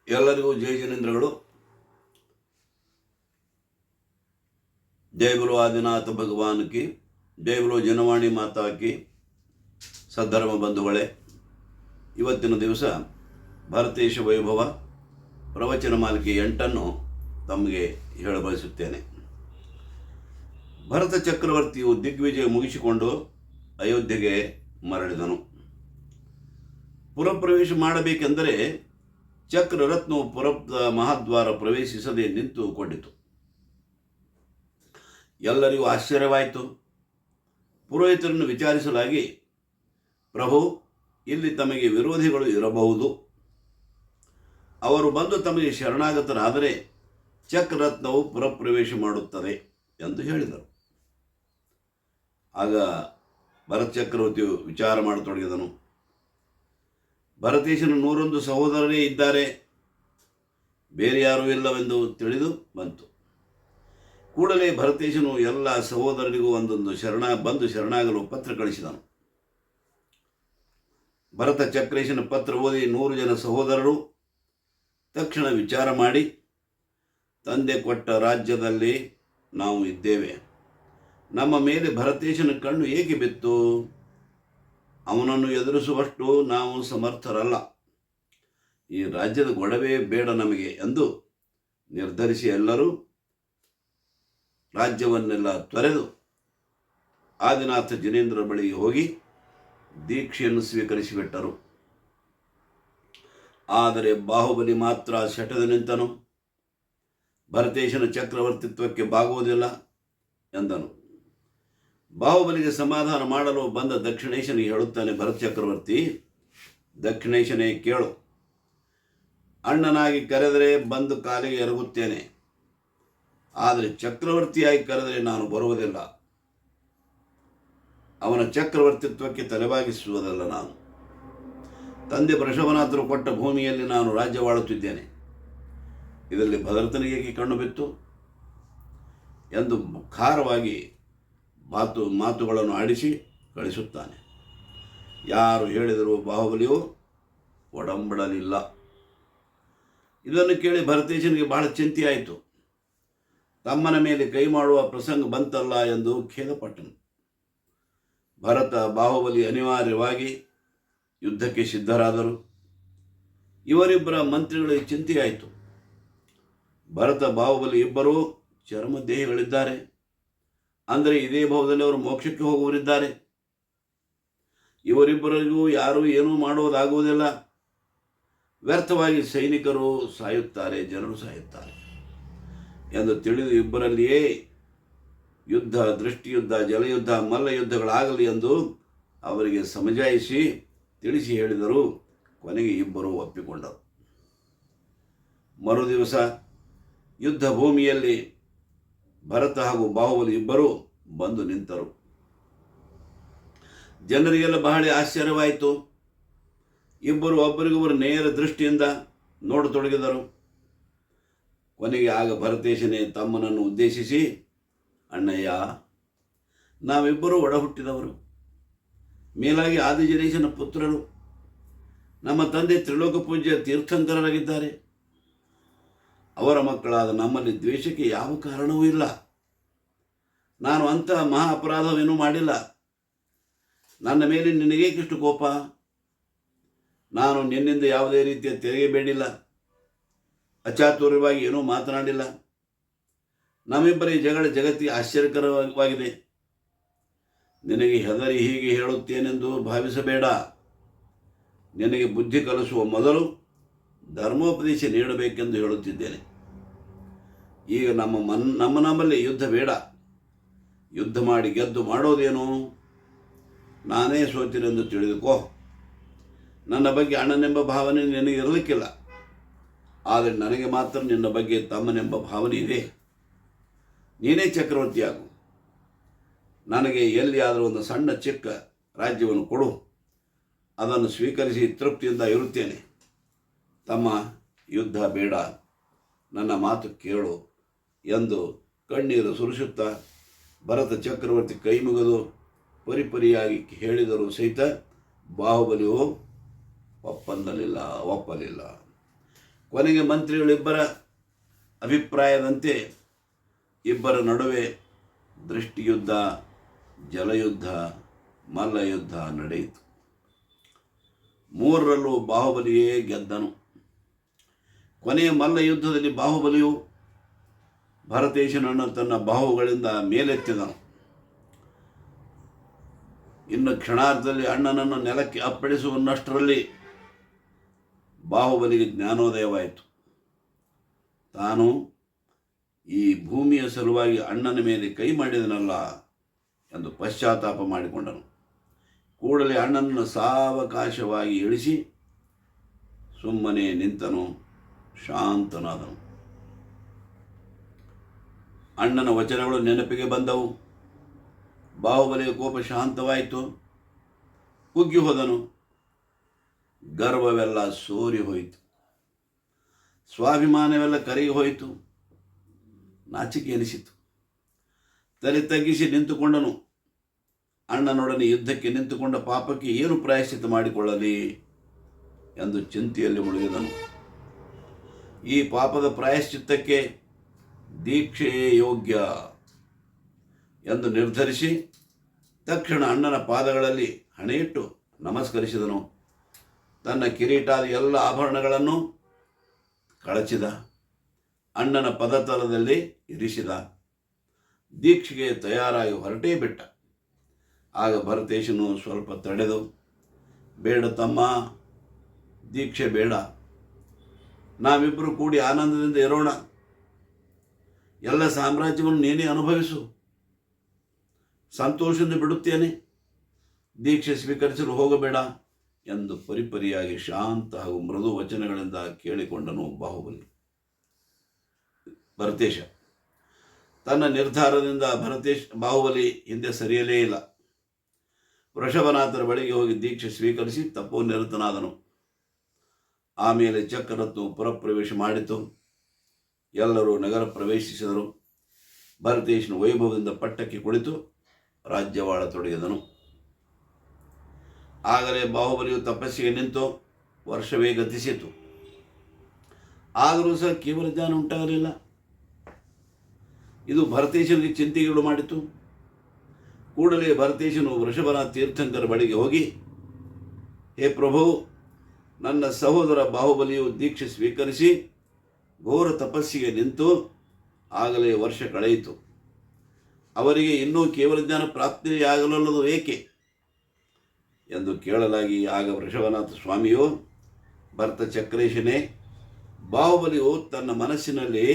ಎಲ್ಲರಿಗೂ ಜೈ ಜನೇಂದ್ರಗಳು. ಜೈ बोलो ಆದಿನಾಥ ಭಗವಾನ್ ಕಿ, ಜೈ बोलो ಜನವಾಣಿ ಮಾತಾ ಕಿ. ಸದ್ಧರ್ಮ ಬಂಧುಗಳೇ, ಇವತ್ತಿನ ದಿವಸ ಭಾರತೇಶ ವೈಭವ ಪ್ರವಚನ ಮಾಲಿಕೆ 8 ತಮಗೆ ಹೇಳಬಯಸುತ್ತೇನೆ. ಭರತ ಚಕ್ರವರ್ತಿಯು ದಿಗ್ವಿಜಯ ಮುಗಿಸಿಕೊಂಡು ಅಯೋಧ್ಯೆಗೆ ಮರಳಿದನು. ಪುರಪ್ರವೇಶ ಮಾಡಬೇಕೆಂದರೆ ಚಕ್ರರತ್ನವು ಪುರದ ಮಹಾದ್ವಾರ ಪ್ರವೇಶಿಸದೆ ನಿಂತುಕೊಂಡಿತು. ಎಲ್ಲರಿಗೂ ಆಶ್ಚರ್ಯವಾಯಿತು. ಪುರೋಹಿತರನ್ನು ವಿಚಾರಿಸಲಾಗಿ, ಪ್ರಭು, ಇಲ್ಲಿ ತಮಗೆ ವಿರೋಧಿಗಳು ಇರಬಹುದು. ಅವರು ಬಂದು ತಮಗೆ ಶರಣಾಗತರಾದರೆ ಚಕ್ರರತ್ನವು ಪುರಪ್ರವೇಶ ಮಾಡುತ್ತದೆ ಎಂದು ಹೇಳಿದರು. ಆಗ ಭರತ ಚಕ್ರವರ್ತಿಯು ವಿಚಾರ ಮಾಡತೊಡಗಿದನು. ಭರತೇಶನ 101 ಸಹೋದರರೇ ಇದ್ದಾರೆ, ಬೇರೆ ಯಾರೂ ಇಲ್ಲವೆಂದು ತಿಳಿದು ಬಂತು. ಕೂಡಲೇ ಭರತೇಶನು ಎಲ್ಲ ಸಹೋದರರಿಗೂ ಒಂದೊಂದು ಶರಣಾಗಲು ಪತ್ರ ಕಳಿಸಿದನು. ಭರತ ಚಕ್ರೇಶನ ಪತ್ರ ಓದಿ 100 ಜನ ಸಹೋದರರು ತಕ್ಷಣ ವಿಚಾರ ಮಾಡಿ, ತಂದೆ ಕೊಟ್ಟ ರಾಜ್ಯದಲ್ಲಿ ನಾವು ಇದ್ದೇವೆ, ನಮ್ಮ ಮೇಲೆ ಭರತೇಶನ ಕಣ್ಣು ಏಕೆ ಬಿತ್ತು? ಅವನನ್ನು ಎದುರಿಸುವಷ್ಟು ನಾವು ಸಮರ್ಥರಲ್ಲ, ಈ ರಾಜ್ಯದ ಗೊಡವೆ ಬೇಡ ನಮಗೆ ಎಂದು ನಿರ್ಧರಿಸಿ ಎಲ್ಲರೂ ರಾಜ್ಯವನ್ನೆಲ್ಲ ತೊರೆದು ಆದಿನಾಥ ಜನೇಂದ್ರ ಬಳಿಗೆ ಹೋಗಿ ದೀಕ್ಷೆಯನ್ನು ಸ್ವೀಕರಿಸಿಬಿಟ್ಟರು. ಆದರೆ ಬಾಹುಬಲಿ ಮಾತ್ರ ಶಠದ ನಿಂತನು. ಭರತೇಶನ ಚಕ್ರವರ್ತಿತ್ವಕ್ಕೆ ಬಾಗುವುದಿಲ್ಲ ಎಂದನು. ಬಾಹುಬಲಿಗೆ ಸಮಾಧಾನ ಮಾಡಲು ಬಂದ ದಕ್ಷಿಣೇಶನಿಗೆ ಹೇಳುತ್ತಾನೆ ಭರತ ಚಕ್ರವರ್ತಿ, ದಕ್ಷಿಣೇಶನೇ ಕೇಳು, ಅಣ್ಣನಾಗಿ ಕರೆದರೆ ಬಂದು ಕಾಲಿಗೆ ಎರಗುತ್ತೇನೆ, ಆದರೆ ಚಕ್ರವರ್ತಿಯಾಗಿ ಕರೆದರೆ ನಾನು ಬರುವುದಿಲ್ಲ. ಅವನ ಚಕ್ರವರ್ತಿತ್ವಕ್ಕೆ ತಲೆಬಾಗಿಸುವುದಲ್ಲ ನಾನು. ತಂದೆ ವೃಷಭನಾಥರು ಕೊಟ್ಟ ಭೂಮಿಯಲ್ಲಿ ನಾನು ರಾಜ್ಯವಾಳುತ್ತಿದ್ದೇನೆ, ಇದರಲ್ಲಿ ಭರತನಿಗೆ ಕಣ್ಣು ಬಿತ್ತು ಎಂದು ಖಾರವಾಗಿ ಮಾತುಗಳನ್ನು ಆಡಿಸಿ ಕಳಿಸುತ್ತಾನೆ. ಯಾರು ಹೇಳಿದರೂ ಬಾಹುಬಲಿಯು ಒಡಂಬಡಲಿಲ್ಲ. ಇದನ್ನು ಕೇಳಿ ಭರತೇಶನಿಗೆ ಬಹಳ ಚಿಂತೆಯಾಯಿತು. ತಮ್ಮನ ಮೇಲೆ ಕೈ ಮಾಡುವ ಪ್ರಸಂಗ ಬಂತಲ್ಲ ಎಂದು ಖೇದಪಟ್ಟನು. ಭರತ ಬಾಹುಬಲಿ ಅನಿವಾರ್ಯವಾಗಿ ಯುದ್ಧಕ್ಕೆ ಸಿದ್ಧರಾದರು. ಇವರಿಬ್ಬರ ಮಂತ್ರಿಗಳಿಗೆ ಚಿಂತೆಯಾಯಿತು. ಭರತ ಬಾಹುಬಲಿ ಇಬ್ಬರೂ ಚರ್ಮದೇಹಿಗಳಿದ್ದಾರೆ, ಅಂದರೆ ಇದೇ ಭಾವದಲ್ಲಿ ಅವರು ಮೋಕ್ಷಕ್ಕೆ ಹೋಗುವರಿದ್ದಾರೆ. ಇವರಿಬ್ಬರಿಗೂ ಯಾರೂ ಏನೂ ಮಾಡುವುದಾಗುವುದಿಲ್ಲ. ವ್ಯರ್ಥವಾಗಿ ಸೈನಿಕರು ಸಾಯುತ್ತಾರೆ, ಜನರು ಸಾಯುತ್ತಾರೆ ಎಂದು ತಿಳಿದು ಇಬ್ಬರಲ್ಲಿಯೇ ಯುದ್ಧ, ದೃಷ್ಟಿಯುದ್ಧ, ಜಲಯುದ್ಧ, ಮಲ್ಲಯುದ್ಧಗಳಾಗಲಿ ಎಂದು ಅವರಿಗೆ ಸಮಜಾಯಿಸಿ ತಿಳಿಸಿ ಹೇಳಿದರು. ಕೊನೆಗೆ ಇಬ್ಬರು ಒಪ್ಪಿಕೊಂಡರು. ಮರುದಿವಸ ಯುದ್ಧ ಭೂಮಿಯಲ್ಲಿ ಭರತ ಹಾಗೂ ಬಾಹುಬಲಿ ಇಬ್ಬರು ಬಂದು ನಿಂತರು. ಜನರಿಗೆಲ್ಲ ಬಹಳ ಆಶ್ಚರ್ಯವಾಯಿತು. ಇಬ್ಬರು ಒಬ್ಬರಿಗೊಬ್ಬರು ನೇರ ದೃಷ್ಟಿಯಿಂದ ನೋಡತೊಡಗಿದರು. ಕೊನೆಗೆ ಆಗ ಭರತೇಶನೇ ತಮ್ಮನನ್ನು ಉದ್ದೇಶಿಸಿ, ಅಣ್ಣಯ್ಯ, ನಾವಿಬ್ಬರೂ ಒಡ ಹುಟ್ಟಿದವರು, ಮೇಲಾಗಿ ಆದಿಜನೇಶನ ಪುತ್ರರು, ನಮ್ಮ ತಂದೆ ತ್ರಿಲೋಕ ಪೂಜ್ಯ ತೀರ್ಥಂಕರರಾಗಿದ್ದಾರೆ. ಅವರ ಮಕ್ಕಳಾದ ನಮ್ಮಲ್ಲಿ ದ್ವೇಷಕ್ಕೆ ಯಾವ ಕಾರಣವೂ ಇಲ್ಲ. ನಾನು ಅಂತಹ ಮಹಾ ಅಪರಾಧವೇನೂ ಮಾಡಿಲ್ಲ. ನನ್ನ ಮೇಲೆ ನಿನಗೇಕಿಷ್ಟು ಕೋಪ? ನಾನು ನಿನ್ನಿಂದ ಯಾವುದೇ ರೀತಿಯ ತೆರಿಗೆ ಬೇಡಿಲ್ಲ, ಅಚಾತುರ್ಯವಾಗಿ ಏನೂ ಮಾತನಾಡಿಲ್ಲ. ನಮ್ಮಿಬ್ಬರ ಈ ಜಗಳ ಜಗತ್ತಿಗೆ ಆಶ್ಚರ್ಯಕರವಾಗಿದೆ. ನಿನಗೆ ಹೆದರಿ ಹೀಗೆ ಹೇಳುತ್ತೇನೆಂದು ಭಾವಿಸಬೇಡ. ನಿನಗೆ ಬುದ್ಧಿ ಕಲಿಸುವ ಮೊದಲು ಧರ್ಮೋಪದೇಶ ನೀಡಬೇಕೆಂದು ಹೇಳುತ್ತಿದ್ದೇನೆ. ಈಗ ನಮ್ಮಲ್ಲಿ ಯುದ್ಧ ಬೇಡ. ಯುದ್ಧ ಮಾಡಿ ಗೆದ್ದು ಮಾಡೋದೇನು? ನಾನೇ ಸೋತಿನೆಂದು ತಿಳಿದುಕೋ. ನನ್ನ ಬಗ್ಗೆ ಅಣ್ಣನೆಂಬ ಭಾವನೆ ನಿನಗೆ ಇರಲಿಕ್ಕಿಲ್ಲ, ಆದರೆ ನನಗೆ ಮಾತ್ರ ನಿನ್ನ ಬಗ್ಗೆ ತಮ್ಮನೆಂಬ ಭಾವನೆ ಇದೆ. ನೀನೇ ಚಕ್ರವರ್ತಿಯಾಗು. ನನಗೆ ಎಲ್ಲಿಯಾದರೂ ಒಂದು ಸಣ್ಣ ಚಿಕ್ಕ ರಾಜ್ಯವನ್ನು ಕೊಡು, ಅದನ್ನು ಸ್ವೀಕರಿಸಿ ತೃಪ್ತಿಯಿಂದ ಇರುತ್ತೇನೆ. ತಮ್ಮ, ಯುದ್ಧ ಬೇಡ, ನನ್ನ ಮಾತು ಕೇಳು ಎಂದು ಕಣ್ಣೀರು ಸುರಿಸುತ್ತಾ ಭರತ ಚಕ್ರವರ್ತಿ ಕೈ ಮುಗಿದು ಪರಿಪರಿಯಾಗಿ ಹೇಳಿದರೂ ಸಹಿತ ಬಾಹುಬಲಿಯು ಒಪ್ಪಲಿಲ್ಲ. ಕೊನೆಗೆ ಮಂತ್ರಿಗಳಿಬ್ಬರ ಅಭಿಪ್ರಾಯದಂತೆ ಇಬ್ಬರ ನಡುವೆ ದೃಷ್ಟಿಯುದ್ಧ, ಜಲಯುದ್ಧ, ಮಲ್ಲಯುದ್ಧ ನಡೆಯಿತು. ಮೂರರಲ್ಲೂ ಬಾಹುಬಲಿಯೇ ಗೆದ್ದನು. ಕೊನೆಯ ಮಲ್ಲಯುದ್ಧದಲ್ಲಿ ಬಾಹುಬಲಿಯು ಭರತೇಶನನ್ನು ತನ್ನ ಬಾಹುಗಳಿಂದ ಮೇಲೆತ್ತಿದನು. ಇನ್ನು ಕ್ಷಣಾರ್ಧದಲ್ಲಿ ಅಣ್ಣನನ್ನು ನೆಲಕ್ಕೆ ಅಪ್ಪಳಿಸುವನ್ನಷ್ಟರಲ್ಲಿ ಬಾಹುಬಲಿಗೆ ಜ್ಞಾನೋದಯವಾಯಿತು. ತಾನು ಈ ಭೂಮಿಯ ಸಲುವಾಗಿ ಅಣ್ಣನ ಮೇಲೆ ಕೈ ಮಾಡಿದನಲ್ಲ ಎಂದು ಪಶ್ಚಾತ್ತಾಪ ಮಾಡಿಕೊಂಡನು. ಕೂಡಲೇ ಅಣ್ಣನನ್ನು ಸಾವಕಾಶವಾಗಿ ಇಳಿಸಿ ಸುಮ್ಮನೆ ನಿಂತನು, ಶಾಂತನಾದನು. ಅಣ್ಣನ ವಚನಗಳು ನೆನಪಿಗೆ ಬಂದವು. ಬಾಹುಬಲಿಯ ಕೋಪ ಶಾಂತವಾಯಿತು. ಕುಗ್ಗಿ ಹೋದನು. ಗರ್ವವೆಲ್ಲ ಸೋರಿ ಹೋಯಿತು. ಸ್ವಾಭಿಮಾನವೆಲ್ಲ ಕರಗಿ ಹೋಯಿತು. ನಾಚಿಕೆ ಎನಿಸಿತು. ತಲೆ ತಗ್ಗಿಸಿ ನಿಂತುಕೊಂಡನು. ಅಣ್ಣನೊಡನೆ ಯುದ್ಧಕ್ಕೆ ನಿಂತುಕೊಂಡ ಪಾಪಕ್ಕೆ ಏನು ಪ್ರಾಯಶ್ಚಿತ್ತ ಮಾಡಿಕೊಳ್ಳಲಿ ಎಂದು ಚಿಂತೆಯಲ್ಲಿ ಮುಳುಗಿದನು. ಈ ಪಾಪದ ಪ್ರಾಯಶ್ಚಿತ್ತಕ್ಕೆ ದೀಕ್ಷೆಯೇ ಯೋಗ್ಯ ಎಂದು ನಿರ್ಧರಿಸಿ ತಕ್ಷಣ ಅಣ್ಣನ ಪಾದಗಳಲ್ಲಿ ಹಣೆಯಿಟ್ಟು ನಮಸ್ಕರಿಸಿದನು. ತನ್ನ ಕಿರೀಟಾದ ಎಲ್ಲ ಆಭರಣಗಳನ್ನು ಕಳಚಿದ. ಅಣ್ಣನ ಪದತಲದಲ್ಲಿ ಇರಿಸಿದ. ದೀಕ್ಷೆಗೆ ತಯಾರಾಗಿ ಹೊರಟೇ ಬಿಟ್ಟ. ಆಗ ಭರತೇಶನು ಸ್ವಲ್ಪ ತಡೆದು, ಬೇಡ ತಮ್ಮ, ದೀಕ್ಷೆ ಬೇಡ. ನಾವಿಬ್ಬರು ಕೂಡಿ ಆನಂದದಿಂದ ಇರೋಣ. ಎಲ್ಲ ಸಾಮ್ರಾಜ್ಯವನ್ನು ನೀನೇ ಅನುಭವಿಸು. ಸಂತೋಷದಿಂದ ಬಿಡುತ್ತೇನೆ. ದೀಕ್ಷೆ ಸ್ವೀಕರಿಸಲು ಹೋಗಬೇಡ ಎಂದು ಪರಿಪರಿಯಾಗಿ ಶಾಂತ ಹಾಗೂ ಮೃದು ವಚನಗಳಿಂದ ಕೇಳಿಕೊಂಡನು ಭರತೇಶ. ತನ್ನ ನಿರ್ಧಾರದಿಂದ ಬಾಹುಬಲಿ ಹಿಂದೆ ಸರಿಯಲೇ ಇಲ್ಲ. ವೃಷಭನಾಥರ ಬಳಿಗೆ ಹೋಗಿ ದೀಕ್ಷೆ ಸ್ವೀಕರಿಸಿ ತಪೋನಿರತನಾದನು. ಆಮೇಲೆ ಚಕ್ರರತ್ನ ಪುರಪ್ರವೇಶ ಮಾಡಿತು. ಎಲ್ಲರೂ ನಗರ ಪ್ರವೇಶಿಸಿದರು. ಭರತೇಶನ ವೈಭವದಿಂದ ಪಟ್ಟಕ್ಕೆ ಕುಳಿತು ರಾಜ್ಯವಾಳತೊಡಗಿದನು. ಆಗಲೇ ಬಾಹುಬಲಿಯು ತಪಸ್ಸಿಗೆ ನಿಂತು ವರ್ಷವೇ ಗತಿಸಿತು. ಆದರೂ ಸಹ ಕೇವಲ ಜ್ಞಾನ ಉಂಟಾಗಲಿಲ್ಲ. ಇದು ಭರತೇಶನಿಗೆ ಚಿಂತೆಗಳು ಮಾಡಿತು. ಕೂಡಲೇ ಭರತೇಶನು ವೃಷಭನಾಥ ತೀರ್ಥಂಕರ ಬಳಿಗೆ ಹೋಗಿ, ಹೇ ಪ್ರಭು, ನನ್ನ ಸಹೋದರ ಬಾಹುಬಲಿಯು ದೀಕ್ಷೆ ಸ್ವೀಕರಿಸಿ ಘೋರ ತಪಸ್ಸಿಗೆ ನಿಂತು ಆಗಲೇ ವರ್ಷ ಕಳೆಯಿತು. ಅವರಿಗೆ ಇನ್ನೂ ಕೇವಲ ಜ್ಞಾನ ಪ್ರಾಪ್ತಿಯಾಗಲಲ್ಲದು ಏಕೆ ಎಂದು ಕೇಳಲಾಗಿ, ಆಗ ವೃಷಭನಾಥ ಸ್ವಾಮಿಯು, ಭರತ ಚಕ್ರೇಶನೇ, ಬಾಹುಬಲಿಯು ತನ್ನ ಮನಸ್ಸಿನಲ್ಲಿ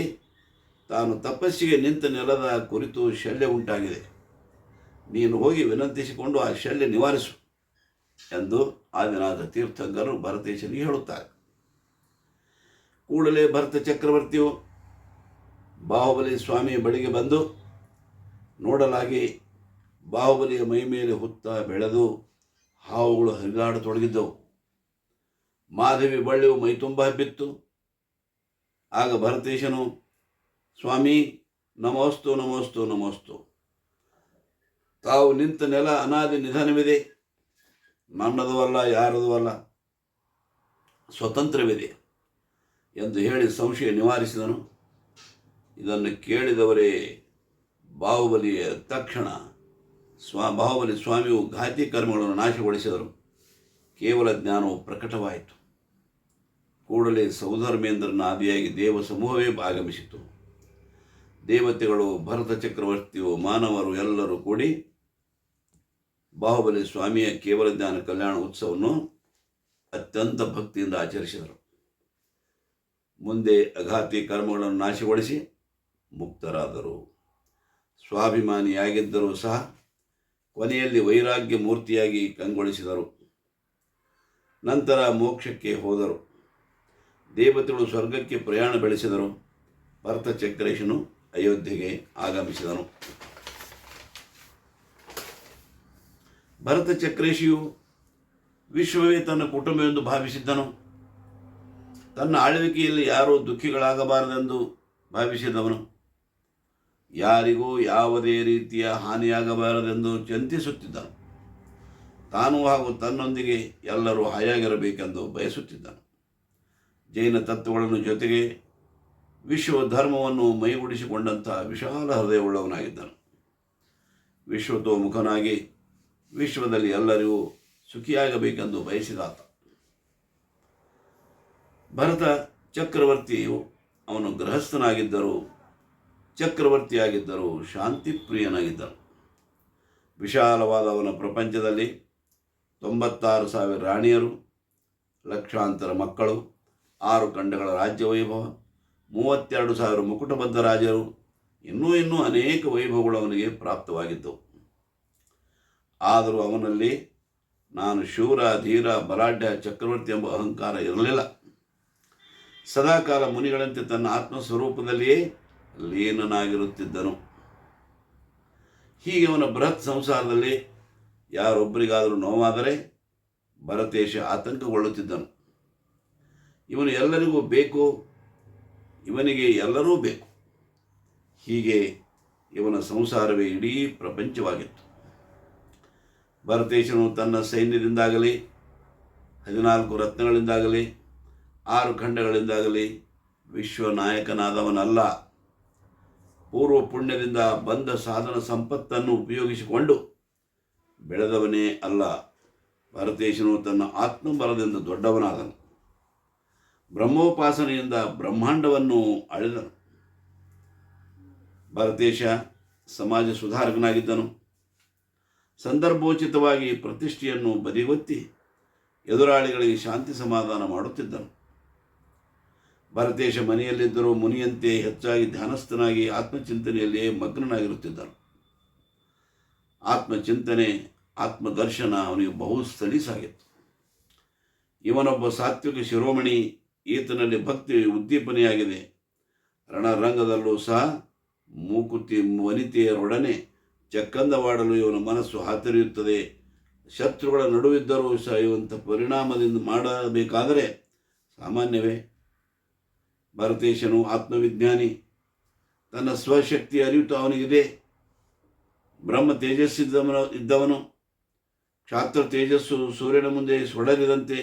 ತಾನು ತಪಸ್ಸಿಗೆ ನಿಂತ ನೆಲದ ಕುರಿತು ಶಲ್ಯ ಉಂಟಾಗಿದೆ. ನೀನು ಹೋಗಿ ವಿನಂತಿಸಿಕೊಂಡು ಆ ಶಲ್ಯ ನಿವಾರಿಸು ಎಂದು ಆದಿನಾಥ ತೀರ್ಥಂಕರು ಭರತೇಶನಿಗೆ ಹೇಳುತ್ತಾರೆ. ಕೂಡಲೇ ಭರತ ಚಕ್ರವರ್ತಿಯು ಬಾಹುಬಲಿ ಸ್ವಾಮಿಯ ಬಳಿಗೆ ಬಂದು ನೋಡಲಾಗಿ ಬಾಹುಬಲಿಯ ಮೈ ಮೇಲೆ ಹುತ್ತ ಬೆಳೆದು ಹಾವುಗಳು ಹರಿದಾಡತೊಡಗಿದ್ದವು. ಮಾಧವಿ ಬಳ್ಳಿಯು ಮೈ ತುಂಬ ಹಬ್ಬಿತ್ತು. ಆಗ ಭರತೇಶನು, ಸ್ವಾಮಿ, ನಮೋಸ್ತು ನಮೋಸ್ತು ನಮೋಸ್ತು. ತಾವು ನಿಂತ ನೆಲ ಅನಾದಿ ನಿಧನವಿದೆ. ನನ್ನದು ಅಲ್ಲ, ಯಾರದು ಅಲ್ಲ, ಸ್ವತಂತ್ರವಿದೆ ಎಂದು ಹೇಳಿ ಸಂಶಯ ನಿವಾರಿಸಿದನು. ಇದನ್ನು ಕೇಳಿದವರೇ ಬಾಹುಬಲಿಯ ತಕ್ಷಣ ಬಾಹುಬಲಿ ಸ್ವಾಮಿಯು ಘಾತಿ ಕರ್ಮಗಳನ್ನು ನಾಶಗೊಳಿಸಿದರು. ಕೇವಲ ಜ್ಞಾನವು ಪ್ರಕಟವಾಯಿತು. ಕೂಡಲೇ ಸೌಧರ್ಮೇಂದ್ರನ ಆದಿಯಾಗಿ ದೇವ ಸಮೂಹವೇ ಆಗಮಿಸಿತು. ದೇವತೆಗಳು, ಭರತ ಚಕ್ರವರ್ತಿಯು, ಮಾನವರು ಎಲ್ಲರೂ ಕೂಡಿ ಬಾಹುಬಲಿ ಸ್ವಾಮಿಯ ಕೇವಲ ಜ್ಞಾನ ಕಲ್ಯಾಣ ಉತ್ಸವವನ್ನು ಅತ್ಯಂತ ಭಕ್ತಿಯಿಂದ ಆಚರಿಸಿದರು. ಮುಂದೆ ಅಘಾತಿ ಕರ್ಮಗಳನ್ನು ನಾಶಗೊಳಿಸಿ ಮುಕ್ತರಾದರು. ಸ್ವಾಭಿಮಾನಿಯಾಗಿದ್ದರೂ ಸಹ ಕೊನೆಯಲ್ಲಿ ವೈರಾಗ್ಯ ಮೂರ್ತಿಯಾಗಿ ಕಂಗೊಳಿಸಿದರು. ನಂತರ ಮೋಕ್ಷಕ್ಕೆ ಹೋದರು. ದೇವತೆಗಳು ಸ್ವರ್ಗಕ್ಕೆ ಪ್ರಯಾಣ ಬೆಳೆಸಿದರು. ಭರತ ಚಕ್ರೇಶನು ಅಯೋಧ್ಯೆಗೆ ಆಗಮಿಸಿದನು. ಭರತ ಚಕ್ರೇಶಿಯು ವಿಶ್ವವೇ ತನ್ನ ಕುಟುಂಬವೆಂದು ಭಾವಿಸಿದ್ದನು. ತನ್ನ ಆಳ್ವಿಕೆಯಲ್ಲಿ ಯಾರೂ ದುಃಖಿಗಳಾಗಬಾರದೆಂದು ಭಾವಿಸಿದವನು. ಯಾರಿಗೂ ಯಾವುದೇ ರೀತಿಯ ಹಾನಿಯಾಗಬಾರದೆಂದು ಚಿಂತಿಸುತ್ತಿದ್ದನು. ತಾನು ಹಾಗೂ ತನ್ನೊಂದಿಗೆ ಎಲ್ಲರೂ ಹಾಯಾಗಿರಬೇಕೆಂದು ಬಯಸುತ್ತಿದ್ದನು. ಜೈನ ತತ್ವಗಳನ್ನು ಜೊತೆಗೆ ವಿಶ್ವ ಧರ್ಮವನ್ನು ಮೈಗೂಡಿಸಿಕೊಂಡಂಥ ವಿಶಾಲ ಹೃದಯವುಳ್ಳವನಾಗಿದ್ದನು. ವಿಶ್ವತೋಮುಖನಾಗಿ ವಿಶ್ವದಲ್ಲಿ ಎಲ್ಲರಿಗೂ ಸುಖಿಯಾಗಬೇಕೆಂದು ಬಯಸಿದಾತ. ಭರತ ಚಕ್ರವರ್ತಿಯು ಅವನು ಗೃಹಸ್ಥನಾಗಿದ್ದರೂ ಚಕ್ರವರ್ತಿಯಾಗಿದ್ದರೂ ಶಾಂತಿಪ್ರಿಯನಾಗಿದ್ದನು. ವಿಶಾಲವಾದ ಅವನ ಪ್ರಪಂಚದಲ್ಲಿ 96,000 ರಾಣಿಯರು, ಲಕ್ಷಾಂತರ ಮಕ್ಕಳು, 6 ಖಂಡಗಳ ರಾಜ್ಯ ವೈಭವ, 32,000 ಮುಕುಟಬದ್ಧ ರಾಜರು, ಇನ್ನೂ ಅನೇಕ ವೈಭವಗಳು ಅವನಿಗೆ ಪ್ರಾಪ್ತವಾಗಿದ್ದವು. ಆದರೂ ಅವನಲ್ಲಿ ನಾನು ಶೂರ, ಧೀರ, ಬಲಾಢ್ಯ ಚಕ್ರವರ್ತಿ ಎಂಬ ಅಹಂಕಾರ ಇರಲಿಲ್ಲ. ಸದಾಕಾಲ ಮುನಿಗಳಂತೆ ತನ್ನ ಆತ್ಮಸ್ವರೂಪದಲ್ಲಿಯೇ ಲೀನನಾಗಿರುತ್ತಿದ್ದನು. ಹೀಗೆ ಅವನ ಬೃಹತ್ ಸಂಸಾರದಲ್ಲಿ ಯಾರೊಬ್ಬರಿಗಾದರೂ ನೋವಾದರೆ ಭರತೇಶ ಆತಂಕಗೊಳ್ಳುತ್ತಿದ್ದನು. ಇವನು ಎಲ್ಲರಿಗೂ ಬೇಕು, ಇವನಿಗೆ ಎಲ್ಲರೂ ಬೇಕು. ಹೀಗೆ ಇವನ ಸಂಸಾರವೇ ಇಡೀ ಪ್ರಪಂಚವಾಗಿತ್ತು. ಭರತೇಶನು ತನ್ನ ಸೈನ್ಯದಿಂದಾಗಲಿ, 14 ರತ್ನಗಳಿಂದಾಗಲಿ, 6 ಖಂಡಗಳಿಂದಾಗಲಿ ವಿಶ್ವನಾಯಕನಾದವನಲ್ಲ. ಪೂರ್ವ ಪುಣ್ಯದಿಂದ ಬಂದ ಸಾಧನ ಸಂಪತ್ತನ್ನು ಉಪಯೋಗಿಸಿಕೊಂಡು ಬೆಳೆದವನೇ ಅಲ್ಲ. ಭರತೇಶನು ತನ್ನ ಆತ್ಮಬಲದಿಂದ ದೊಡ್ಡವನಾದನು. ಬ್ರಹ್ಮೋಪಾಸನೆಯಿಂದ ಬ್ರಹ್ಮಾಂಡವನ್ನು ಅಳೆದನು. ಭರತೇಶ ಸಮಾಜ ಸುಧಾರಕನಾಗಿದ್ದನು. ಸಂದರ್ಭೋಚಿತವಾಗಿ ಪ್ರತಿಷ್ಠೆಯನ್ನು ಬದಿಗೊತ್ತಿ ಎದುರಾಳಿಗಳಿಗೆ ಶಾಂತಿ ಸಮಾಧಾನ ಮಾಡುತ್ತಿದ್ದನು. ಭರತೇಶ ಮನೆಯಲ್ಲಿದ್ದರೂ ಮುನಿಯಂತೆ ಹೆಚ್ಚಾಗಿ ಧ್ಯಾನಸ್ಥನಾಗಿ ಆತ್ಮಚಿಂತನೆಯಲ್ಲಿಯೇ ಮಗ್ನನಾಗಿರುತ್ತಿದ್ದನು. ಆತ್ಮಚಿಂತನೆ, ಆತ್ಮದರ್ಶನ ಅವನಿಗೆ ಬಹು ಸಲೀಸಾಗಿತ್ತು. ಇವನೊಬ್ಬ ಸಾತ್ವಿಕ ಶಿರೋಮಣಿ. ಈತನಲ್ಲಿ ಭಕ್ತಿ ಉದ್ದೀಪನೆಯಾಗಿದೆ. ರಣರಂಗದಲ್ಲೂ ಸಹ ಮೂಕುತಿ ವನಿತೆಯರೊಡನೆ ಚಕ್ಕಂದವಾಡಲು ಇವನ ಮನಸ್ಸು ಹಾತೊರೆಯುತ್ತದೆ. ಶತ್ರುಗಳ ನಡುವಿದ್ದರೂ ಸಹ ಇವಂಥ ಪರಿಣಾಮದಿಂದ ಮಾಡಬೇಕಾದರೆ ಸಾಮಾನ್ಯವೇ? ಭರತೇಶನು ಆತ್ಮವಿಜ್ಞಾನಿ. ತನ್ನ ಸ್ವಶಕ್ತಿ ಅರಿವು ಅವನಿಗಿದೆ. ಬ್ರಹ್ಮ ಇದ್ದವನು. ಕ್ಷಾತ್ರ ತೇಜಸ್ಸು ಸೂರ್ಯನ ಮುಂದೆ ಸೊಡರಿದಂತೆ.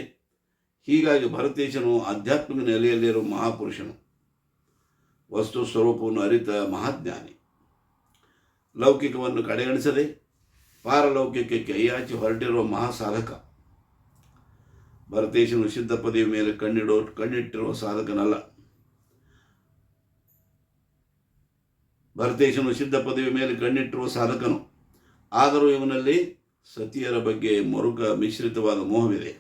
ಹೀಗಾಗಿ ಭರತೇಶನು ಆಧ್ಯಾತ್ಮಿಕ ನೆಲೆಯಲ್ಲಿರುವ ಮಹಾಪುರುಷನು, ವಸ್ತು ಸ್ವರೂಪವನ್ನು ಅರಿತ ಮಹಾಜ್ಞಾನಿ. ಲೌಕಿಕವನ್ನು ಕಡೆಗಣಿಸದೆ ಪಾರಲೌಕಿಕಕ್ಕೆ ಕೈಯಾಚಿ ಹೊರಟಿರುವ ಮಹಾಸಾಧಕ. ಭರತೇಶನು ಸಿದ್ಧ ಪದವಿಯ ಮೇಲೆ ಕಣ್ಣಿಟ್ಟಿರುವ ಸಾಧಕನಲ್ಲ. ಭರತೇಶನು ಸಿದ್ಧ ಪದವಿಯ ಮೇಲೆ ಕಣ್ಣಿಟ್ಟಿರುವ ಸಾಧಕನು. ಆದರೂ ಇವನಲ್ಲಿ ಸತಿಯರ ಬಗ್ಗೆ ಮರುಕ ಮಿಶ್ರಿತವಾದ ಮೋಹವಿದೆ.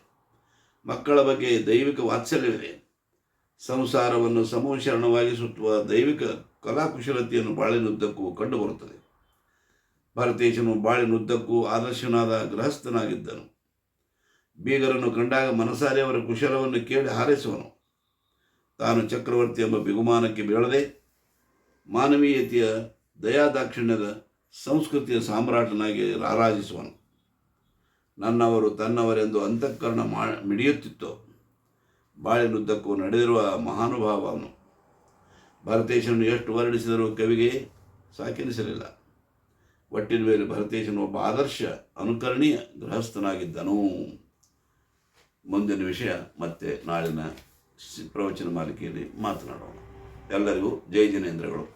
ಮಕ್ಕಳ ಬಗ್ಗೆ ದೈವಿಕ ವಾತ್ಸಲ್ಯವಿದೆ. ಸಂಸಾರವನ್ನು ಸಮೂಶರಣವಾಗಿಸುವ ದೈವಿಕ ಕಲಾಕುಶಲತೆಯನ್ನು ಬಾಳಿನುದ್ದಕ್ಕೂ ಕಂಡುಬರುತ್ತದೆ. ಭರತೇಶನು ಬಾಳಿನುದ್ದಕ್ಕೂ ಆದರ್ಶನಾದ ಗೃಹಸ್ಥನಾಗಿದ್ದನು. ಬೀಗರನ್ನು ಕಂಡಾಗ ಮನಸಾರೆ ಅವರ ಕುಶಲವನ್ನು ಕೇಳಿ ಹಾರೈಸುವನು. ತಾನು ಚಕ್ರವರ್ತಿ ಎಂಬ ಬಿಗುಮಾನಕ್ಕೆ ಬೀಳದೆ ಮಾನವೀಯತೆಯ ದಯಾದಾಕ್ಷಿಣ್ಯದ ಸಂಸ್ಕೃತಿಯ ಸಾಮ್ರಾಟನಾಗಿ ರಾರಾಜಿಸುವನು. ನನ್ನವರು ತನ್ನವರೆಂದು ಅಂತಃಕರಣ ಮಿಡಿಯುತ್ತಿತ್ತು. ಬಾಳಿನುದ್ದಕ್ಕೂ ನಡೆದಿರುವ ಮಹಾನುಭಾವ ಅವನು. ಭರತೇಶನನ್ನು ಎಷ್ಟು ವರ್ಣಿಸಿದರೂ ಕವಿಗೆ ಸಾಕೆನಿಸಲಿಲ್ಲ. ಒಟ್ಟಿನ ಮೇಲೆ ಭರತೇಶನು ಒಬ್ಬ ಆದರ್ಶ ಅನುಕರಣೀಯ ಗೃಹಸ್ಥನಾಗಿದ್ದನು. ಮುಂದಿನ ವಿಷಯ ಮತ್ತೆ ನಾಳಿನ ಪ್ರವಚನ ಮಾಲಿಕೆಯಲ್ಲಿ ಮಾತನಾಡೋಣ. ಎಲ್ಲರಿಗೂ ಜೈ ಜಿನೇಂದ್ರಗಳು.